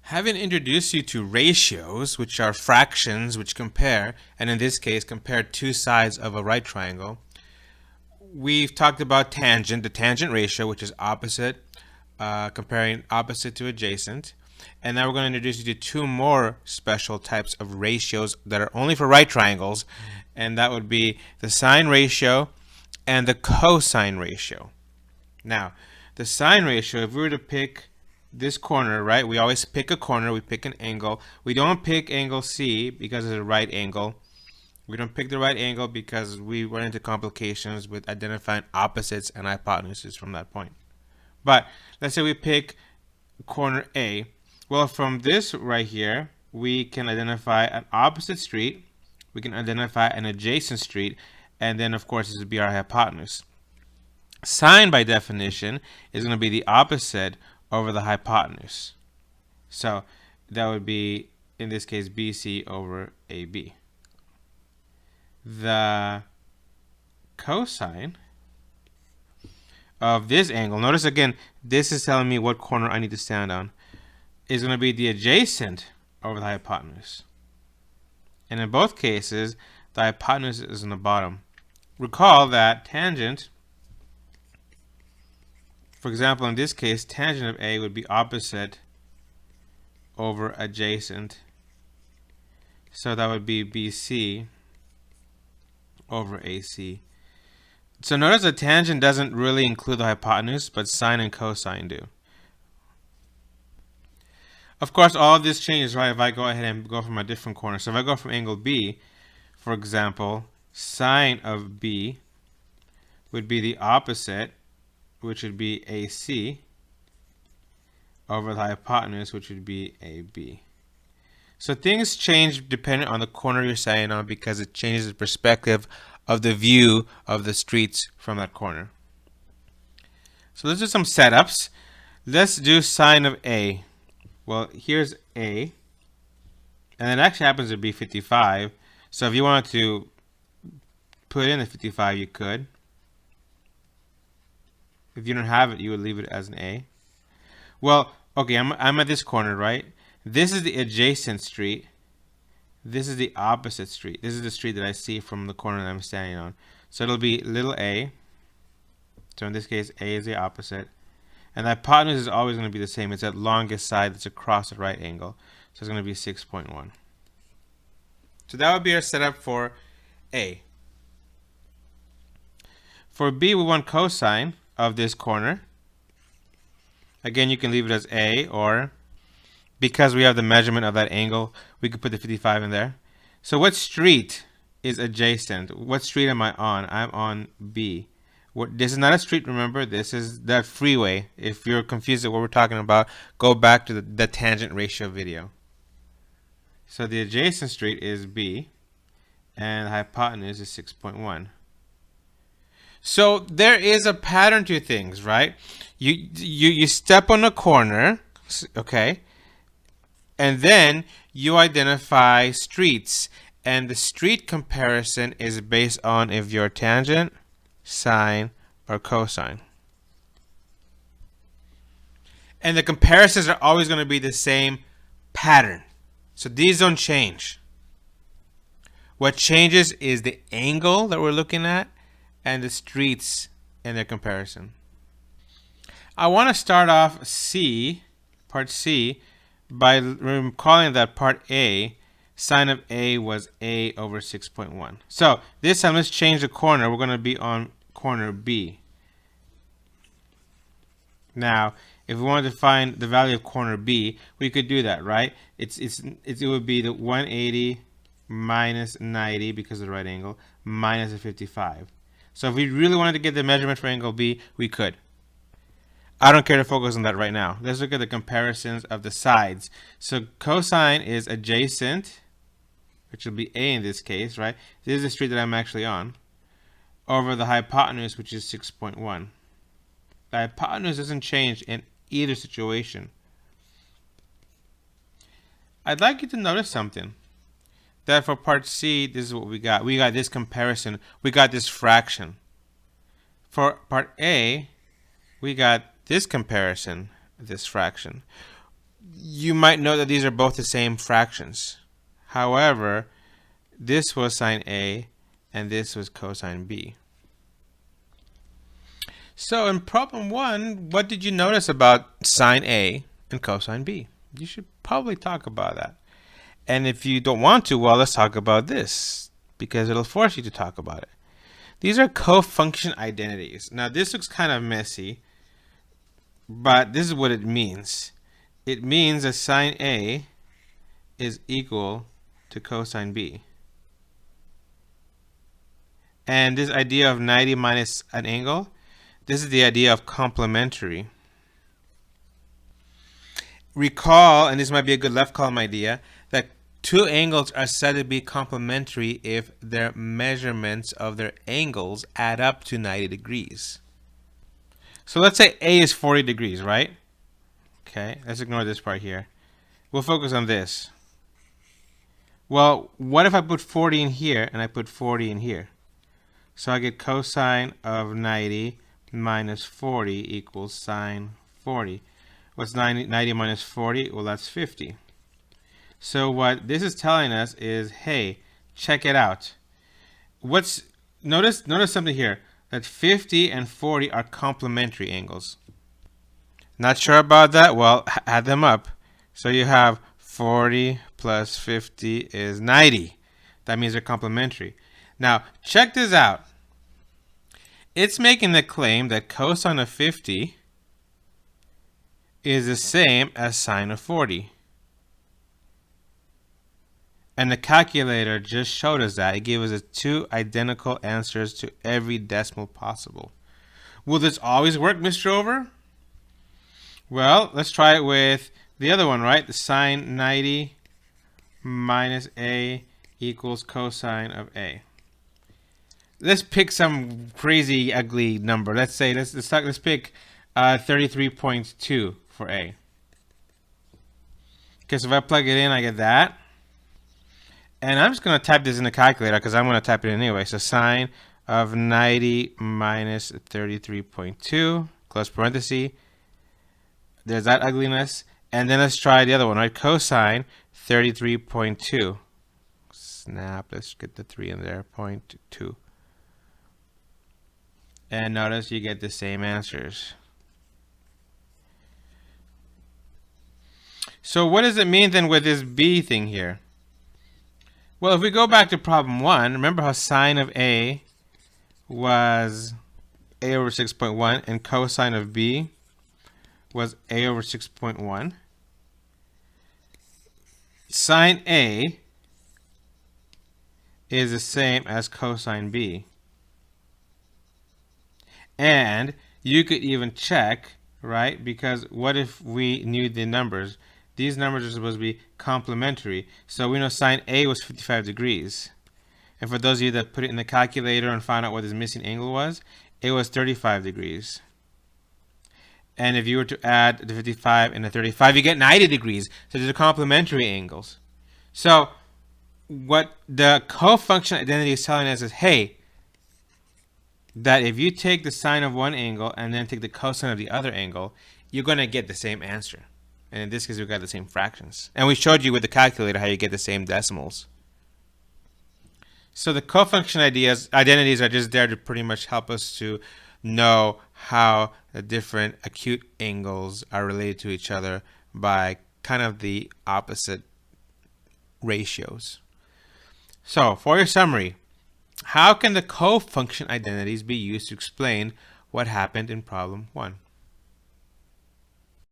Having introduced you to ratios, which are fractions which compare, and in this case compare two sides of a right triangle, we've talked about tangent, the tangent ratio, which is opposite, comparing opposite to adjacent. And now we're going to introduce you to two more special types of ratios that are only for right triangles, and that would be the sine ratio and the cosine ratio. Now, the sine ratio, if we were to pick this corner, right, we always pick a corner, we pick an angle. We don't pick angle C because it's a right angle. We don't pick the right angle because we run into complications with identifying opposites and hypotenuses from that point. But let's say we pick corner A. Well, from this right here, we can identify an opposite street, we can identify an adjacent street, and then of course this would be our hypotenuse. Sine, by definition, is going to be the opposite over the hypotenuse. So that would be, in this case, BC over AB. The cosine of this angle, notice again, this is telling me what corner I need to stand on, is going to be the adjacent over the hypotenuse. And in both cases, the hypotenuse is in the bottom. Recall that tangent, for example, in this case, tangent of A would be opposite over adjacent. So that would be BC over AC. So notice the tangent doesn't really include the hypotenuse, but sine and cosine do. Of course, all of this changes, right, if I go ahead and go from a different corner. So if I go from angle B, for example, sine of B would be the opposite, which would be AC, over the hypotenuse, which would be AB. So things change depending on the corner you're standing on because it changes the perspective of the view of the streets from that corner. So let's do some setups. Let's do sine of A. Well, here's A, and it actually happens to be 55. So if you wanted to put in the 55, you could. If you don't have it, you would leave it as an A. Well, okay, I'm at this corner, right? This is the adjacent street. This is the opposite street. This is the street that I see from the corner that I'm standing on. So it'll be little a. So in this case, A is the opposite. And the hypotenuse is always going to be the same. It's that longest side that's across the right angle. So it's going to be 6.1. So that would be our setup for A. For B, we want cosine of this corner. Again, you can leave it as A, or because we have the measurement of that angle, we could put the 55 in there. So what street is adjacent? What street am I on? I'm on B. This is not a street, remember. This is that freeway. If you're confused at what we're talking about, go back to the tangent ratio video. So the adjacent street is B, and the hypotenuse is 6.1. So there is a pattern to things, right? You step on a corner, okay, and then you identify streets, and the street comparison is based on if you're tangent, sine, or cosine. And the comparisons are always going to be the same pattern. So these don't change. What changes is the angle that we're looking at and the streets in their comparison. I want to start off C, part C, by recalling that part A, sine of A was A over 6.1. So this time let's change the corner. We're going to be on corner B. Now, if we wanted to find the value of corner B, we could do that, right? It would be the 180 minus 90 because of the right angle minus the 55. So if we really wanted to get the measurement for angle B, we could. I don't care to focus on that right now. Let's look at the comparisons of the sides. So cosine is adjacent, which will be A in this case, right? This is the street that I'm actually on, over the hypotenuse, which is 6.1. The hypotenuse doesn't change in either situation. I'd like you to notice something. That for part C, this is what we got. We got this comparison. We got this fraction. For part A, we got this comparison, this fraction. you might know that these are both the same fractions. However, this was sine A and this was cosine B. So in problem 1, what did you notice about sine A and cosine B? You should probably talk about that. And if you don't want to, well, let's talk about this, because it'll force you to talk about it. These are cofunction identities. Now, this looks kind of messy, but this is what it means. It means that sine A is equal to cosine B. And this idea of 90 minus an angle, this is the idea of complementary. Recall, and this might be a good left column idea, that two angles are said to be complementary if their measurements of their angles add up to 90 degrees. So let's say A is 40 degrees, right? Okay, let's ignore this part here. We'll focus on this. Well, what if I put 40 in here and I put 40 in here? So I get cosine of 90 minus 40 equals sine 40. What's 90 minus 40? Well, that's 50. So what this is telling us is, hey, check it out. Notice something here, that 50 and 40 are complementary angles. Not sure about that? Well, add them up. So you have 40 plus 50 is 90. That means they're complementary. Now, check this out. It's making the claim that cosine of 50 is the same as sine of 40. And the calculator just showed us that. It gave us two identical answers to every decimal possible. Will this always work, Mr. Over? Well, let's try it with the other one, right? The sine 90 minus A equals cosine of A. Let's pick some crazy ugly number. Let's say let's pick 33.2 for A. Okay, so if I plug it in, I get that. And I'm just going to type this in the calculator because I'm going to type it in anyway. So sine of 90 minus 33.2, close parenthesis. There's that ugliness. And then let's try the other one, right? Cosine 33.2. Snap, let's get the 3 in there, 0.2. And notice you get the same answers. So what does it mean then with this B thing here? Well, if we go back to problem 1, remember how sine of A was A over 6.1 and cosine of B was A over 6.1. Sine A is the same as cosine B. And you could even check, right? Because what if we knew the numbers? These numbers are supposed to be complementary. So we know sine A was 55 degrees. And for those of you that put it in the calculator and found out what this missing angle was, it was 35 degrees. And if you were to add the 55 and the 35, you get 90 degrees. So these are complementary angles. So what the cofunction identity is telling us is, hey, that if you take the sine of one angle and then take the cosine of the other angle, you're going to get the same answer. And in this case, we got the same fractions. And we showed you with the calculator how you get the same decimals. So the cofunction identities are just there to pretty much help us to know how the different acute angles are related to each other by kind of the opposite ratios. So for your summary, how can the cofunction identities be used to explain what happened in problem 1?